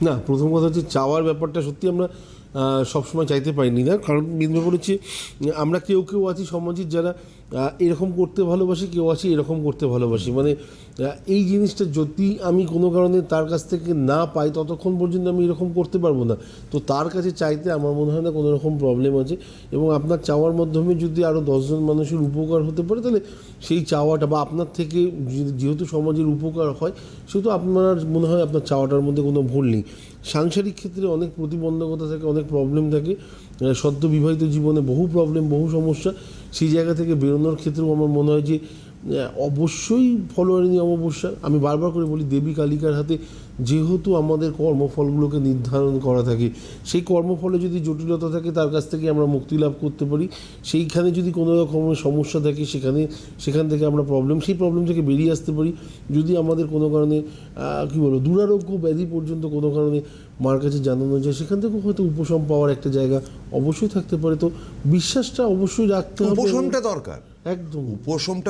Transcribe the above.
না, প্রথম কথা হচ্ছে চাওয়ার ব্যাপারটা সত্যি আমরা সবসময় চাইতে পারিনি না, কারণ নির্ভর করেছে আমরা কেউ কেউ আছি সমাজের যারা এরকম করতে ভালোবাসি, কেউ আছে এরকম করতে ভালোবাসি, মানে এই জিনিসটা যদি আমি কোনো কারণে তার কাছ থেকে না পাই ততক্ষণ পর্যন্ত আমি এরকম করতে পারবো না। তো তার কাছে চাইতে আমার মনে হয় না কোনো রকম প্রবলেম আছে, এবং আপনার চাওয়ার মাধ্যমে যদি আরও 10জন মানুষের উপকার হতে পারে তাহলে সেই চাওয়াটা বা আপনার থেকে যেহেতু সমাজের উপকার হয় সেহেতু আপনার মনে হয় আপনার চাওয়াটার মধ্যে কোনো ভুল নেই। সাংসারিক ক্ষেত্রে অনেক প্রতিবন্ধকতা থাকে, অনেক প্রবলেম থাকে, সদ্য বিবাহিত জীবনে বহু প্রবলেম, বহু সমস্যা, সেই জায়গা থেকে বেরোনোর ক্ষেত্রেও আমার মনে হয় যে অবশ্যই ফলোয়ারিনী অমাবস্যা, আমি বারবার করে বলি দেবী কালিকার হাতে যেহেতু আমাদের কর্মফলগুলোকে নির্ধারণ করা থাকে, সেই কর্মফলে যদি জটিলতা থাকে তার কাছ থেকে আমরা মুক্তি লাভ করতে পারি। সেইখানে যদি কোনো রকমের সমস্যা থাকে সেখান থেকে আমরা সেই প্রবলেম থেকে বেরিয়ে আসতে পারি। যদি আমাদের কোনো কারণে কী বলবো দুরারোগ্য ব্যাধি পর্যন্ত কোনো কারণে মার কাছে জানানো যায়, সেখান থেকেও হয়তো উপশম পাওয়ার একটা জায়গা অবশ্যই থাকতে পারে। তো বিশ্বাসটা অবশ্যই রাখতে হবে, উপশমটা দরকার, একদম উপশমটা